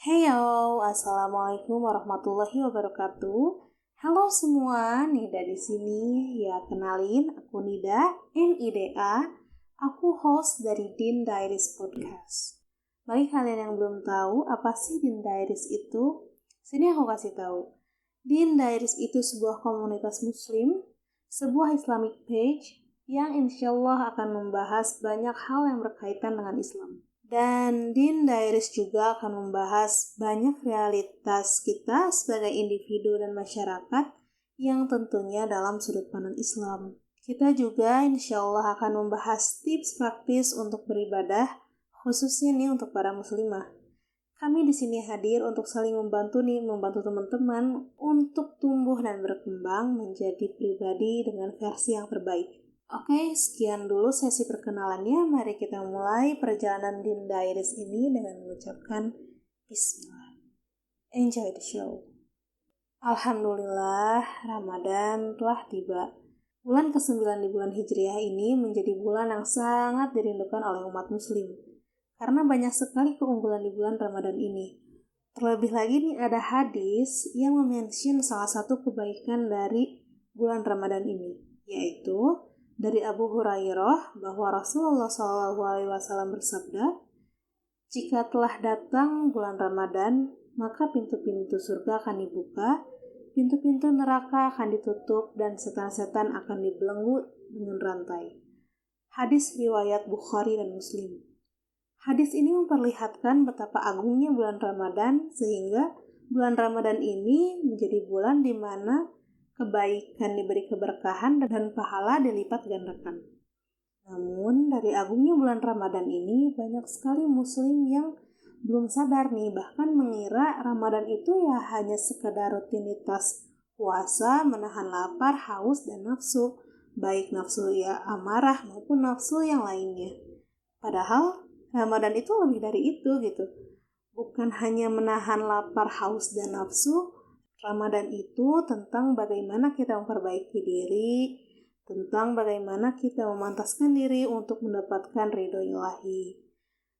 Heyo, assalamualaikum warahmatullahi wabarakatuh. Halo semua, Nida di sini. Ya kenalin, aku Nida, NIDA. Aku host dari Din Diaries Podcast. Bagi kalian yang belum tahu apa sih Din Diaries itu, sini aku kasih tahu. Din Diaries itu sebuah komunitas Muslim, sebuah Islamic page yang insya Allah akan membahas banyak hal yang berkaitan dengan Islam. Dan Din Diaries juga akan membahas banyak realitas kita sebagai individu dan masyarakat yang tentunya dalam sudut pandang Islam. Kita juga insya Allah akan membahas tips praktis untuk beribadah, khususnya nih untuk para muslimah. Kami di sini hadir untuk saling membantu teman-teman untuk tumbuh dan berkembang menjadi pribadi dengan versi yang terbaik. Oke, sekian dulu sesi perkenalannya. Mari kita mulai perjalanan Din Diaries ini dengan mengucapkan Bismillah. Enjoy the show. Alhamdulillah, Ramadan telah tiba. Bulan ke-9 di bulan Hijriah ini menjadi bulan yang sangat dirindukan oleh umat muslim. Karena banyak sekali keunggulan di bulan Ramadan ini. Terlebih lagi nih ada hadis yang mention salah satu kebaikan dari bulan Ramadan ini, yaitu dari Abu Hurairah bahwa Rasulullah SAW bersabda, jika telah datang bulan Ramadan, maka pintu-pintu surga akan dibuka, pintu-pintu neraka akan ditutup, dan setan-setan akan dibelenggu dengan rantai. Hadis riwayat Bukhari dan Muslim. Hadis ini memperlihatkan betapa agungnya bulan Ramadan, sehingga bulan Ramadan ini menjadi bulan di mana kebaikan diberi keberkahan dan pahala dilipat gandakan. Namun dari agungnya bulan Ramadan ini banyak sekali muslim yang belum sadar nih, bahkan mengira Ramadan itu ya hanya sekedar rutinitas puasa, menahan lapar, haus, dan nafsu, baik nafsu ya amarah maupun nafsu yang lainnya. Padahal Ramadan itu lebih dari itu gitu. Bukan hanya menahan lapar, haus, dan nafsu. Ramadan itu tentang bagaimana kita memperbaiki diri, tentang bagaimana kita memantaskan diri untuk mendapatkan ridho ilahi.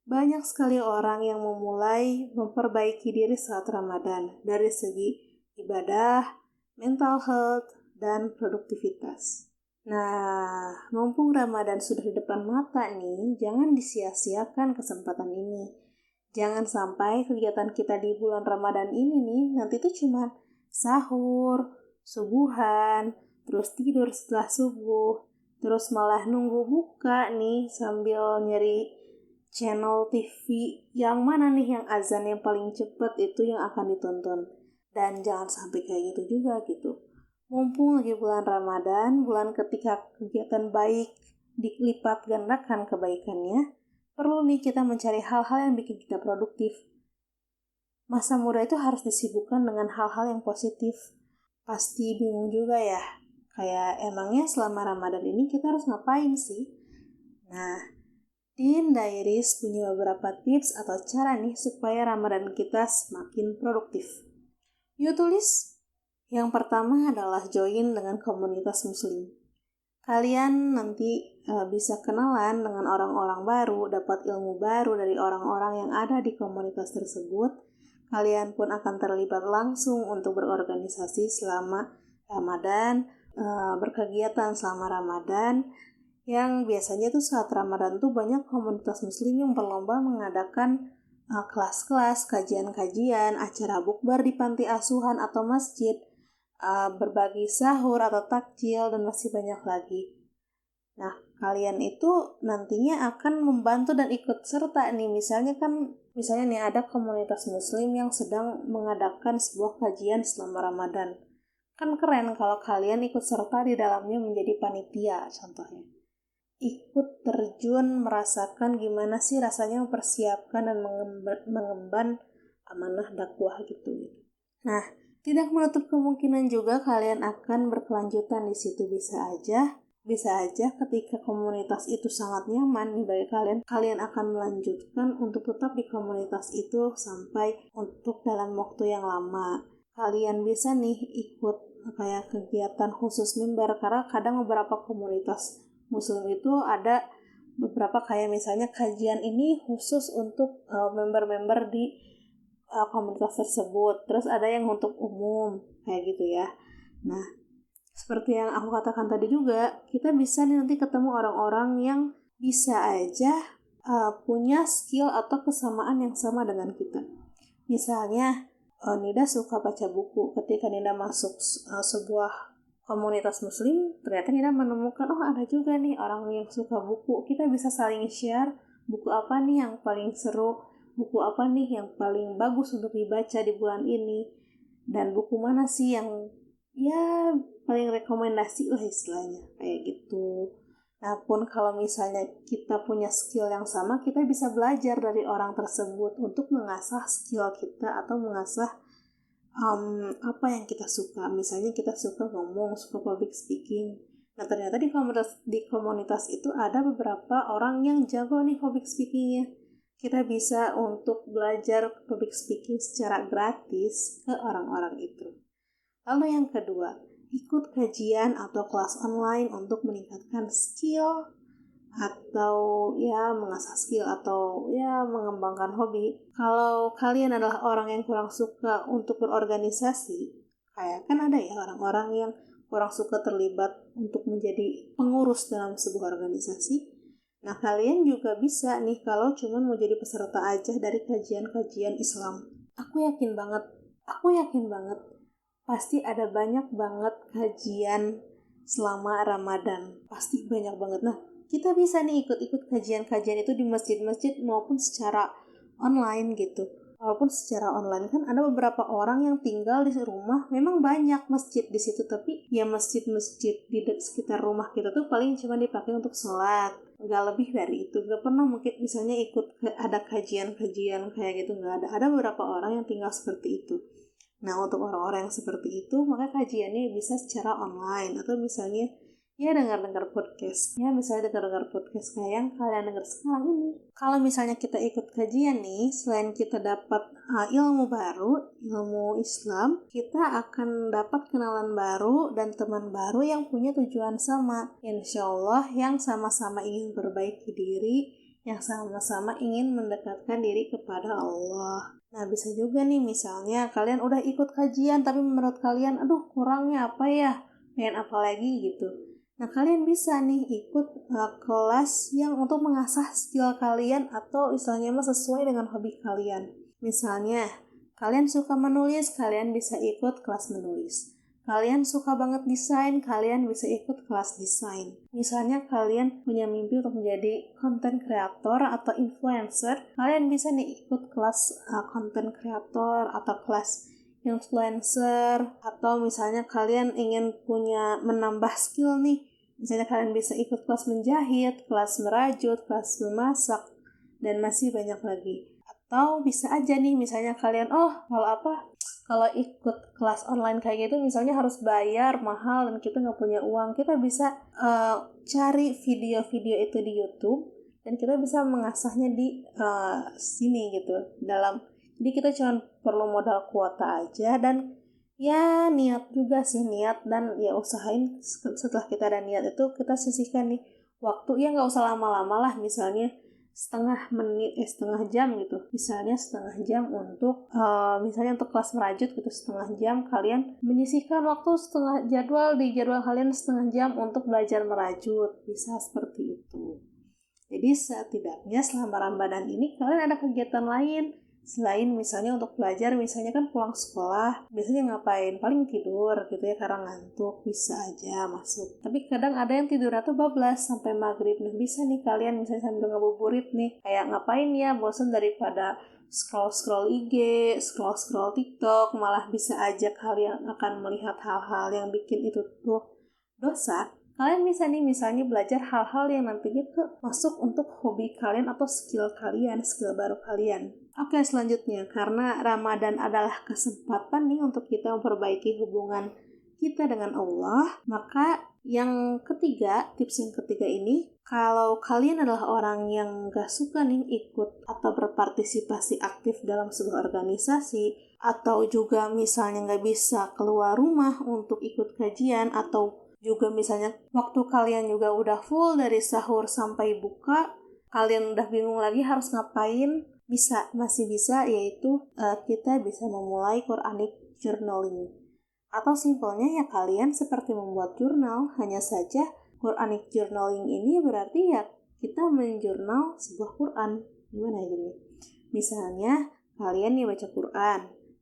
Banyak sekali orang yang memulai memperbaiki diri saat Ramadan dari segi ibadah, mental health, dan produktivitas. Nah, mumpung Ramadan sudah di depan mata nih, jangan disia-siakan kesempatan ini. Jangan sampai kegiatan kita di bulan Ramadan ini nih, nanti tuh cuma sahur, subuhan, terus tidur setelah subuh, terus malah nunggu buka nih sambil nyari channel TV yang mana nih yang azan yang paling cepet itu yang akan ditonton. Dan jangan sampai kayak gitu juga gitu. Mumpung lagi bulan Ramadan, bulan ketika kegiatan baik dilipat gandakan kebaikannya, perlu nih kita mencari hal-hal yang bikin kita produktif. Masa muda itu harus disibukkan dengan hal-hal yang positif. Pasti bingung juga ya, kayak emangnya selama Ramadan ini kita harus ngapain sih? Nah, Din Diaries punya beberapa tips atau cara nih supaya Ramadan kita semakin produktif. Yuk tulis! Yang pertama adalah join dengan komunitas muslim. Kalian nanti bisa kenalan dengan orang-orang baru, dapat ilmu baru dari orang-orang yang ada di komunitas tersebut. Kalian pun akan terlibat langsung untuk berorganisasi selama Ramadan, berkegiatan selama Ramadan. Yang biasanya tuh saat Ramadan tuh banyak komunitas muslim yang berlomba mengadakan kelas-kelas, kajian-kajian, acara bukber di panti asuhan atau masjid, berbagi sahur atau takjil, dan masih banyak lagi. Nah, kalian itu nantinya akan membantu dan ikut serta nih. Misalnya nih ada komunitas muslim yang sedang mengadakan sebuah kajian selama Ramadan. Kan keren kalau kalian ikut serta di dalamnya menjadi panitia contohnya. Ikut terjun merasakan gimana sih rasanya mempersiapkan dan mengemban amanah dakwah gitu. Nah, tidak menutup kemungkinan juga kalian akan berkelanjutan di situ. Bisa aja ketika komunitas itu sangat nyaman nih bagi kalian akan melanjutkan untuk tetap di komunitas itu sampai untuk dalam waktu yang lama. Kalian bisa nih ikut kayak kegiatan khusus mimbar, karena kadang beberapa komunitas muslim itu ada beberapa kayak misalnya kajian ini khusus untuk member-member di komunitas tersebut. Terus ada yang untuk umum kayak gitu ya. Nah, seperti yang aku katakan tadi juga, kita bisa nih nanti ketemu orang-orang yang bisa aja punya skill atau kesamaan yang sama dengan kita. Misalnya, Nida suka baca buku. Ketika Nida masuk sebuah komunitas muslim, ternyata Nida menemukan, ada juga nih orang yang suka buku. Kita bisa saling share buku apa nih yang paling seru, buku apa nih yang paling bagus untuk dibaca di bulan ini, dan buku mana sih yang ya paling rekomendasi lah istilahnya, kayak gitu. Nah pun kalau misalnya kita punya skill yang sama, kita bisa belajar dari orang tersebut untuk mengasah skill kita atau mengasah apa yang kita suka. Misalnya kita suka ngomong, suka public speaking. Nah ternyata di komunitas itu ada beberapa orang yang jago nih public speakingnya. Kita bisa untuk belajar public speaking secara gratis ke orang-orang itu. Lalu yang kedua, ikut kajian atau kelas online untuk meningkatkan skill atau ya mengasah skill atau ya mengembangkan hobi. Kalau kalian adalah orang yang kurang suka untuk berorganisasi, kayak kan ada ya orang-orang yang kurang suka terlibat untuk menjadi pengurus dalam sebuah organisasi. Nah kalian juga bisa nih kalau cuma mau jadi peserta aja dari kajian-kajian Islam. Aku yakin banget pasti ada banyak banget kajian selama Ramadan. Pasti banyak banget. Nah, kita bisa nih ikut-ikut kajian-kajian itu di masjid-masjid maupun secara online gitu. Walaupun secara online kan ada beberapa orang yang tinggal di rumah, memang banyak masjid di situ, tapi ya masjid-masjid di sekitar rumah kita tuh paling cuma dipakai untuk sholat. Nggak lebih dari itu. Nggak pernah mungkin misalnya ikut ada kajian-kajian kayak gitu, nggak ada. Ada beberapa orang yang tinggal seperti itu. Nah, untuk orang-orang yang seperti itu, maka kajiannya bisa secara online atau misalnya ya dengar-dengar podcast. Ya, misalnya dengar-dengar podcast kayak yang kalian dengar sekarang ini. Kalau misalnya kita ikut kajian nih, selain kita dapat ilmu baru, ilmu Islam, kita akan dapat kenalan baru dan teman baru yang punya tujuan sama. Insya Allah yang sama-sama ingin perbaiki diri, yang sama-sama ingin mendekatkan diri kepada Allah. Nah bisa juga nih misalnya kalian udah ikut kajian tapi menurut kalian kurangnya apa ya, pengen apa lagi gitu. Nah kalian bisa nih ikut kelas yang untuk mengasah skill kalian atau istilahnya sesuai dengan hobi kalian. Misalnya kalian suka menulis, kalian bisa ikut kelas menulis. Kalian suka banget desain, kalian bisa ikut kelas desain. Misalnya kalian punya mimpi untuk menjadi content creator atau influencer, kalian bisa nih ikut kelas content creator atau kelas influencer. Atau misalnya kalian ingin menambah skill nih, misalnya kalian bisa ikut kelas menjahit, kelas merajut, kelas memasak, dan masih banyak lagi. Atau bisa aja nih misalnya kalian kalau ikut kelas online kayak gitu misalnya harus bayar mahal dan kita nggak punya uang, kita bisa cari video-video itu di YouTube dan kita bisa mengasahnya di sini gitu. Jadi kita cuma perlu modal kuota aja dan ya niat dan ya usahain setelah kita ada niat itu kita sisihkan nih waktu, ya nggak usah lama-lama lah, misalnya setengah jam gitu, misalnya setengah jam untuk misalnya untuk kelas merajut gitu, setengah jam kalian menyisihkan waktu di jadwal kalian setengah jam untuk belajar merajut, bisa seperti itu. Jadi setidaknya selama Ramadan ini kalian ada kegiatan lain selain misalnya untuk belajar. Misalnya kan pulang sekolah biasanya ngapain, paling tidur gitu ya karena ngantuk, bisa aja masuk. Tapi kadang ada yang tidur atau bablas sampai maghrib. Nah bisa nih kalian misalnya sambil ngabuburit nih, kayak ngapain ya, bosan daripada scroll IG, scroll TikTok, malah bisa aja kalian akan melihat hal-hal yang bikin itu tuh dosa. Kalian bisa nih misalnya belajar hal-hal yang nantinya masuk untuk hobi kalian atau skill baru kalian. Oke, selanjutnya, karena Ramadan adalah kesempatan nih untuk kita memperbaiki hubungan kita dengan Allah, maka tips yang ketiga ini, kalau kalian adalah orang yang gak suka nih ikut atau berpartisipasi aktif dalam sebuah organisasi, atau juga misalnya gak bisa keluar rumah untuk ikut kajian, atau juga misalnya waktu kalian juga udah full dari sahur sampai buka, kalian udah bingung lagi harus ngapain. masih bisa, yaitu kita bisa memulai Quranic journaling. Atau simpelnya ya kalian seperti membuat jurnal, hanya saja Quranic journaling ini berarti ya kita menjurnal sebuah Quran. Gimana ya jadi? Misalnya kalian nih baca Quran,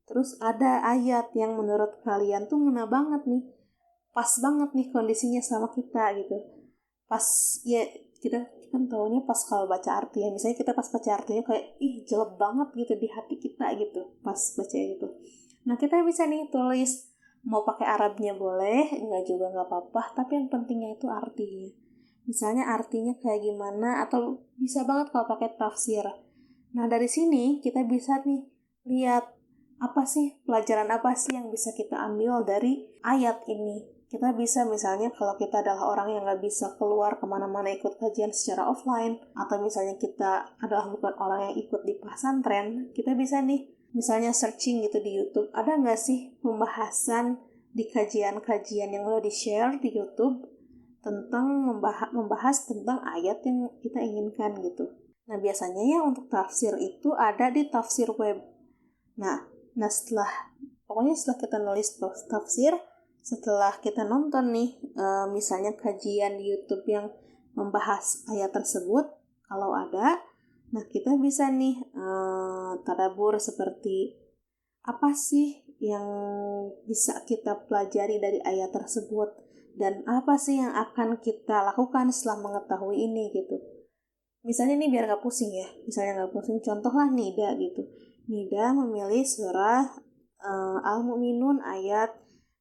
terus ada ayat yang menurut kalian tuh ngena banget nih, pas banget nih kondisinya sama kita gitu. Pas ya kita kan taunya pas kalau baca artinya, misalnya kita pas baca artinya kayak jelek banget gitu di hati kita gitu pas baca gitu. Nah kita bisa nih tulis, mau pakai Arabnya boleh, enggak juga nggak apa-apa, tapi yang pentingnya itu artinya. Misalnya artinya kayak gimana, atau bisa banget kalau pakai tafsir. Nah dari sini kita bisa nih lihat pelajaran apa sih yang bisa kita ambil dari ayat ini. Kita bisa misalnya kalau kita adalah orang yang nggak bisa keluar kemana-mana ikut kajian secara offline, atau misalnya kita adalah bukan orang yang ikut di pesantren, kita bisa nih misalnya searching gitu di YouTube, ada nggak sih pembahasan di kajian-kajian yang udah di-share di YouTube tentang membahas tentang ayat yang kita inginkan gitu. Nah biasanya ya untuk tafsir itu ada di tafsir web. Nah setelah kita nulis tafsir, setelah kita nonton nih misalnya kajian di YouTube yang membahas ayat tersebut, kalau ada, nah kita bisa nih tadabbur seperti apa sih yang bisa kita pelajari dari ayat tersebut, dan apa sih yang akan kita lakukan setelah mengetahui ini gitu. Misalnya nih biar gak pusing ya, contohlah Nida gitu. Nida memilih surah Al-Mu'minun ayat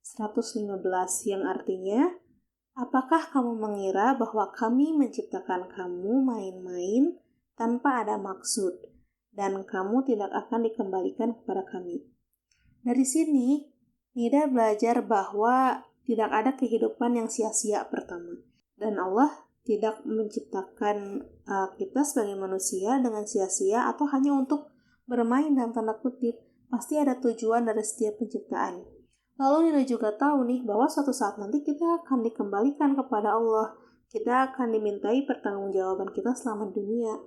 115 yang artinya, apakah kamu mengira bahwa kami menciptakan kamu main-main tanpa ada maksud, dan kamu tidak akan dikembalikan kepada kami. Dari sini, Nida belajar bahwa tidak ada kehidupan yang sia-sia pertama, dan Allah tidak menciptakan kita sebagai manusia dengan sia-sia atau hanya untuk bermain dalam tanda kutip. Pasti ada tujuan dari setiap penciptaan. Lalu Nida juga tahu nih bahwa suatu saat nanti kita akan dikembalikan kepada Allah. Kita akan dimintai pertanggungjawaban kita selama dunia.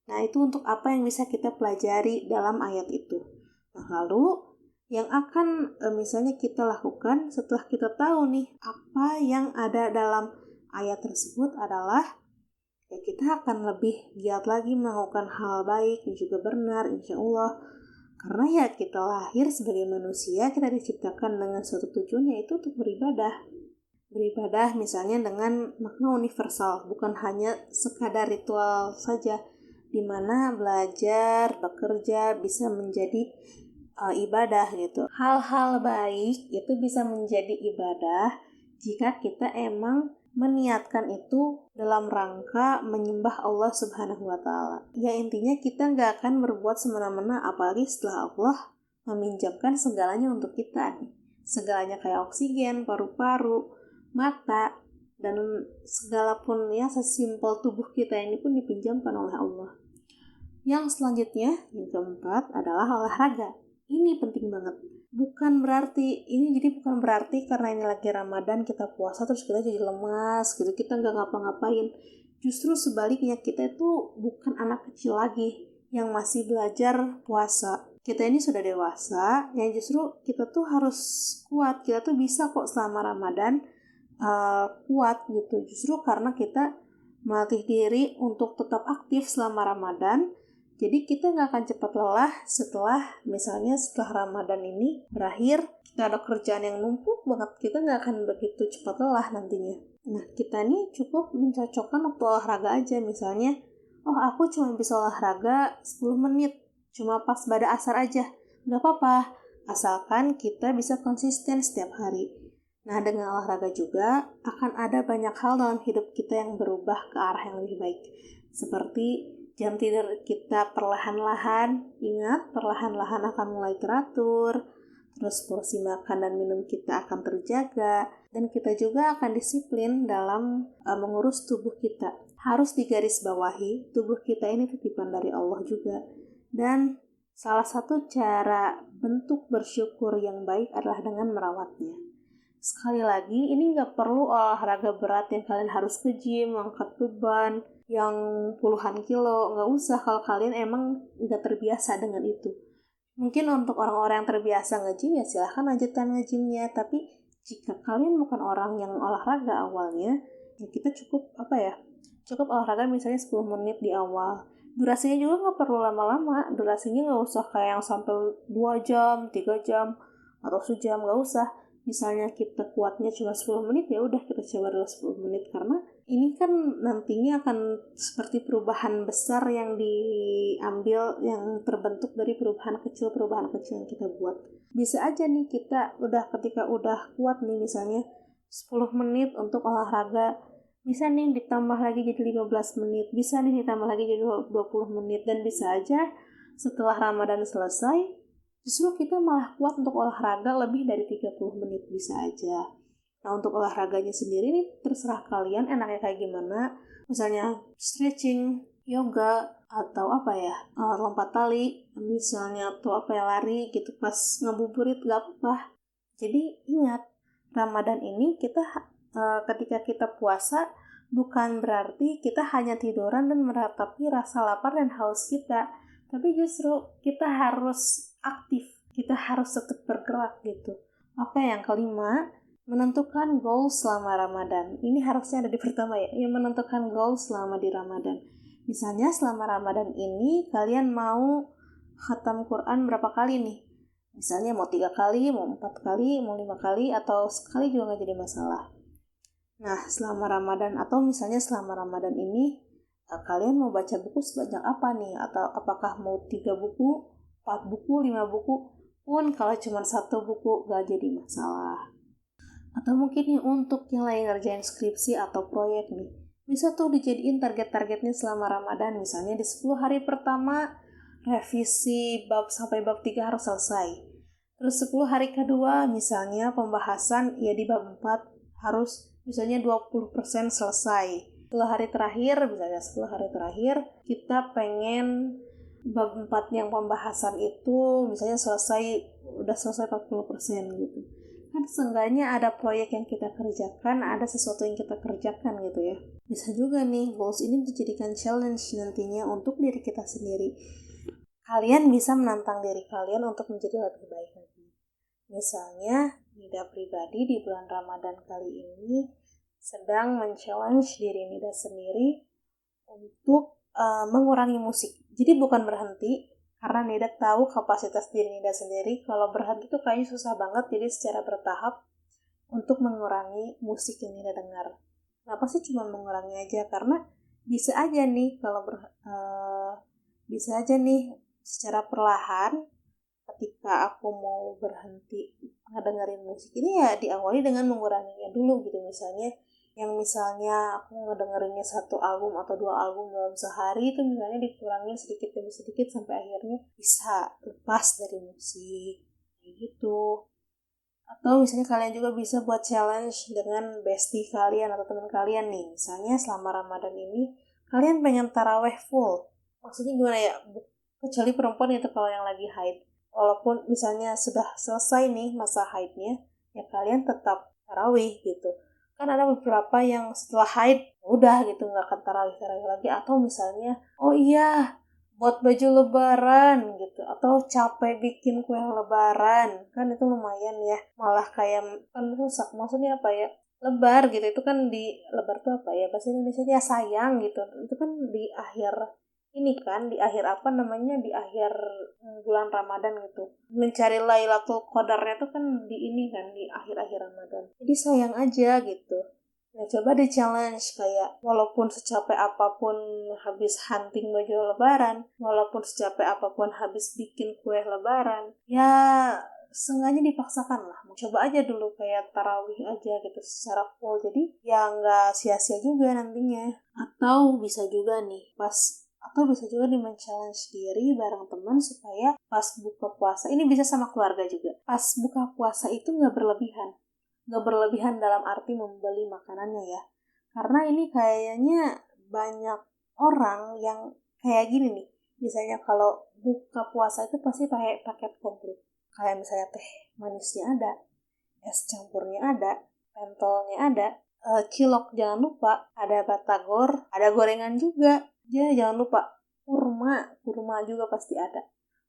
Nah itu untuk apa yang bisa kita pelajari dalam ayat itu. Nah lalu yang akan misalnya kita lakukan setelah kita tahu nih apa yang ada dalam ayat tersebut adalah ya kita akan lebih giat lagi melakukan hal baik yang juga benar insya Allah. Karena ya kita lahir sebagai manusia, kita diciptakan dengan suatu tujuan, yaitu untuk beribadah. Beribadah misalnya dengan makna universal, bukan hanya sekadar ritual saja, di mana belajar, bekerja bisa menjadi ibadah gitu. Hal-hal baik itu bisa menjadi ibadah jika kita emang meniatkan itu dalam rangka menyembah Allah Subhanahu wa Ta'ala. Ya intinya kita nggak akan berbuat semena-mena, apalagi setelah Allah meminjamkan segalanya untuk kita nih. Segalanya kayak oksigen, paru-paru, mata, dan segala pun ya sesimpel tubuh kita ini pun dipinjamkan oleh Allah. Yang selanjutnya, yang keempat adalah olahraga. Ini penting banget. Bukan berarti karena ini lagi Ramadan kita puasa terus kita jadi lemas gitu, kita nggak ngapa-ngapain. Justru sebaliknya, kita itu bukan anak kecil lagi yang masih belajar puasa. Kita ini sudah dewasa, yang justru kita tuh harus kuat. Kita tuh bisa kok selama Ramadan kuat gitu. Justru karena kita melatih diri untuk tetap aktif selama Ramadan. Jadi kita nggak akan cepat lelah setelah Ramadan ini berakhir, kita ada kerjaan yang numpuk banget, kita nggak akan begitu cepat lelah nantinya. Nah kita nih cukup mencocokkan waktu olahraga aja, misalnya, aku cuma bisa olahraga 10 menit, cuma pas pada asar aja, nggak apa-apa, asalkan kita bisa konsisten setiap hari. Nah dengan olahraga juga akan ada banyak hal dalam hidup kita yang berubah ke arah yang lebih baik, seperti jam tidur kita perlahan-lahan akan mulai teratur, terus porsi makan dan minum kita akan terjaga, dan kita juga akan disiplin dalam mengurus tubuh kita. Harus digarisbawahi, tubuh kita ini titipan dari Allah juga. Dan salah satu cara bentuk bersyukur yang baik adalah dengan merawatnya. Sekali lagi, ini nggak perlu olahraga berat yang kalian harus ke gym, angkat beban, yang puluhan kilo, nggak usah kalau kalian emang nggak terbiasa dengan itu. Mungkin untuk orang-orang yang terbiasa nge-gym ya silahkan lanjutkan nge-gymnya, tapi jika kalian bukan orang yang olahraga awalnya, ya kita cukup olahraga misalnya 10 menit di awal. Durasinya juga nggak perlu lama-lama, durasinya nggak usah kayak yang sampai 2 jam, 3 jam, atau sejam, nggak usah. Misalnya kita kuatnya cuma 10 menit, ya udah kita coba dulu 10 menit, karena ini kan nantinya akan seperti perubahan besar yang diambil, yang terbentuk dari perubahan kecil yang kita buat. Bisa aja nih ketika udah kuat nih misalnya 10 menit untuk olahraga, bisa nih ditambah lagi jadi 15 menit, bisa nih ditambah lagi jadi 20 menit, dan bisa aja setelah Ramadan selesai justru kita malah kuat untuk olahraga lebih dari 30 menit, bisa aja. Nah, untuk olahraganya sendiri nih terserah kalian enaknya kayak gimana. Misalnya stretching, yoga, atau lompat tali, misalnya, atau lari gitu pas ngabuburit, gak apa-apa. Jadi ingat, Ramadan ini ketika kita puasa bukan berarti kita hanya tiduran dan meratapi rasa lapar dan haus kita, tapi justru kita harus aktif, kita harus tetap bergerak gitu. Oke, yang kelima, menentukan goal selama Ramadan. Ini harusnya ada di pertama ya, menentukan goal selama di Ramadan. Misalnya selama Ramadan ini kalian mau khatam Quran berapa kali nih? Misalnya mau 3 kali, mau 4 kali, mau 5 kali, atau sekali juga gak jadi masalah. Nah, selama Ramadan atau misalnya selama Ramadan ini kalian mau baca buku sebanyak apa nih? Atau apakah mau 3 buku, 4 buku, 5 buku? Pun kalau cuma 1 buku gak jadi masalah. Atau mungkin nih untuk yang lagi ngerjain skripsi atau proyek nih, bisa tuh dijadiin target-targetnya selama Ramadan. Misalnya di 10 hari pertama revisi bab sampai bab 3 harus selesai. Terus 10 hari kedua misalnya pembahasan ya di bab 4 harus misalnya 20% selesai. 10 hari terakhir kita pengen bab 4 yang pembahasan itu misalnya udah selesai 40% gitu. Kan seenggaknya ada proyek yang kita kerjakan, ada sesuatu yang kita kerjakan gitu ya. Bisa juga nih goals ini dijadikan challenge nantinya untuk diri kita sendiri. Kalian bisa menantang diri kalian untuk menjadi lebih baik lagi. Misalnya, Nida pribadi di bulan Ramadan kali ini sedang men-challenge diri Nida sendiri untuk mengurangi musik. Jadi bukan berhenti, karena Nida tahu kapasitas diri Nida sendiri. Kalau berhenti tuh kayaknya susah banget, jadi secara bertahap untuk mengurangi musik yang Nida dengar. Kenapa sih cuma mengurangi aja? Karena bisa aja nih secara perlahan ketika aku mau berhenti ngedengerin musik ini ya diawali dengan menguranginya dulu gitu. Misalnya aku ngedengerinnya 1 album atau 2 album dalam sehari, itu misalnya dikurangin sedikit demi sedikit sampai akhirnya bisa lepas dari musik kayak gitu. Atau misalnya kalian juga bisa buat challenge dengan bestie kalian atau teman kalian nih. Misalnya selama Ramadan ini kalian pengen taraweh full. Maksudnya gimana ya? Kecuali perempuan itu kalau yang lagi haid. Walaupun misalnya sudah selesai nih masa haidnya, ya kalian tetap tarawih gitu. Kan ada beberapa yang setelah haid udah gitu nggak akan tarawih lagi, atau misalnya buat baju lebaran gitu, atau capek bikin kue lebaran, kan itu lumayan ya, malah kayak kan rusak, maksudnya lebar gitu, itu kan di lebar tuh bahasa Indonesia ya sayang gitu, itu kan di akhir di akhir bulan Ramadan gitu. Mencari Lailatul Qadarnya tuh kan di akhir-akhir Ramadan. Jadi sayang aja gitu. Nah, coba di challenge kayak walaupun secapek apapun habis hunting baju lebaran, walaupun secapek apapun habis bikin kue lebaran, ya seenggaknya dipaksakan lah. Coba aja dulu kayak tarawih aja gitu secara full. Jadi ya nggak sia-sia juga nantinya. Atau bisa juga men-challenge diri bareng teman supaya pas buka puasa, ini bisa sama keluarga juga, pas buka puasa itu nggak berlebihan dalam arti membeli makanannya ya, karena ini kayaknya banyak orang yang kayak gini nih, misalnya kalau buka puasa itu pasti pakai paket komplit, kayak misalnya teh manisnya ada, es campurnya ada, pentolnya ada, cilok jangan lupa, ada batagor, ada gorengan juga. Ya jangan lupa kurma juga pasti ada.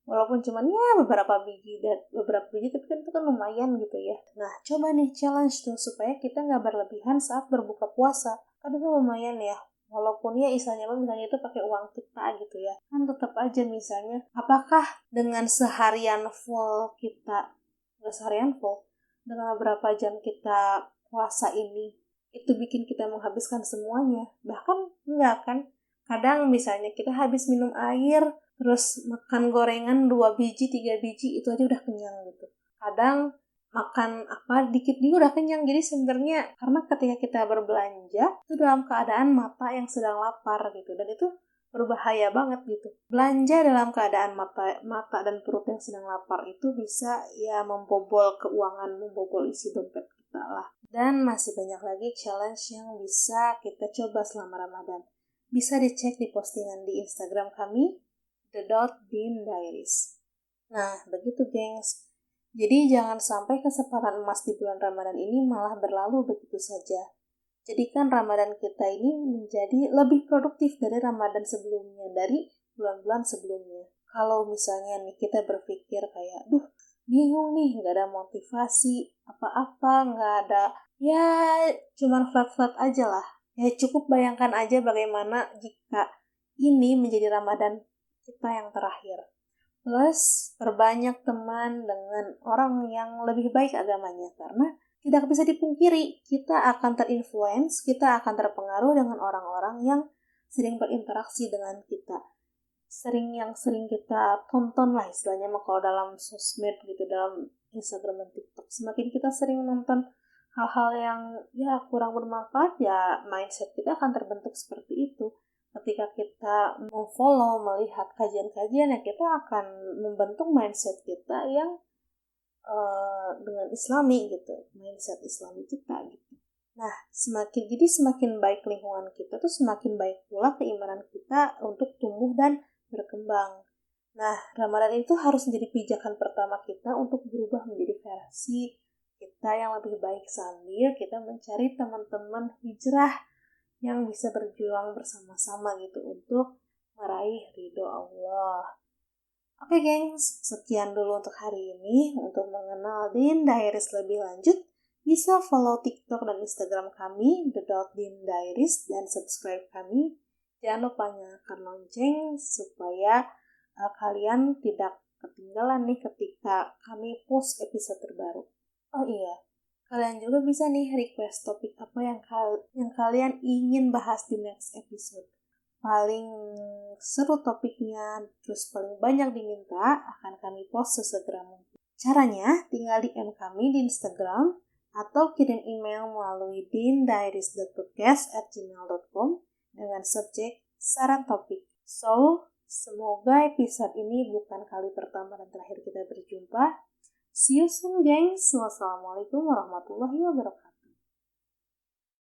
Walaupun cuman ya beberapa biji tapi kan itu kan lumayan gitu ya. Nah coba nih challenge tuh supaya kita nggak berlebihan saat berbuka puasa. Kan itu lumayan ya. Walaupun ya misalnya itu pakai uang kita gitu ya. Kan tetap aja misalnya apakah dengan seharian full kita, nggak seharian full, dengan beberapa jam kita puasa ini itu bikin kita menghabiskan semuanya. Bahkan enggak kan, kadang misalnya kita habis minum air terus makan gorengan 2 biji 3 biji itu aja udah kenyang gitu. Kadang makan apa dikit juga udah kenyang. Jadi sebenarnya karena ketika kita berbelanja itu dalam keadaan mata yang sedang lapar gitu, dan itu berbahaya banget gitu. Belanja dalam keadaan mata dan perut yang sedang lapar itu bisa ya membobol keuangan, membobol isi dompet kita lah. Dan masih banyak lagi challenge yang bisa kita coba selama Ramadan. Bisa dicek di postingan di Instagram kami, the.dindiaries. Nah, begitu gengs. Jadi jangan sampai kesempatan emas di bulan Ramadan ini malah berlalu begitu saja. Jadikan Ramadan kita ini menjadi lebih produktif dari Ramadan sebelumnya, dari bulan-bulan sebelumnya. Kalau misalnya nih kita berpikir kayak, bingung nih, gak ada motivasi, apa-apa, gak ada, ya cuman flat-flat aja lah. Ya cukup bayangkan aja bagaimana jika ini menjadi Ramadan kita yang terakhir. Plus, perbanyak teman dengan orang yang lebih baik agamanya, karena tidak bisa dipungkiri, kita akan terinfluence, kita akan terpengaruh dengan orang-orang yang sering berinteraksi dengan kita. Yang sering kita tonton lah istilahnya, kalau dalam sosmed gitu, dalam Instagram dan TikTok. Semakin kita sering nonton hal-hal yang ya kurang bermanfaat, ya mindset kita akan terbentuk seperti itu. Ketika kita memfollow, melihat kajian-kajian, ya kita akan membentuk mindset kita yang dengan islami gitu, mindset islami kita gitu. Nah, semakin baik lingkungan kita tuh semakin baik pula keimanan kita untuk tumbuh dan berkembang. Nah, Ramadan itu harus menjadi pijakan pertama kita untuk berubah menjadi versi kita yang lebih baik sambil kita mencari teman-teman hijrah yang bisa berjuang bersama-sama gitu untuk meraih ridho Allah. Oke gengs, sekian dulu untuk hari ini. Untuk mengenal Din Diaries lebih lanjut, bisa follow TikTok dan Instagram kami, the.dindiaries, dan subscribe kami. Jangan lupa nyalakan lonceng supaya kalian tidak ketinggalan nih ketika kami post episode terbaru. Oh iya, kalian juga bisa nih request topik apa yang kalian ingin bahas di next episode. Paling seru topiknya, terus paling banyak diminta, akan kami post sesegera mungkin. Caranya, tinggal DM kami di Instagram atau kirim email melalui dindiaries.podcast@gmail.com dengan subjek saran topik. So, semoga episode ini bukan kali pertama dan terakhir kita berjumpa. See you soon, gengs. Wassalamualaikum warahmatullahi wabarakatuh.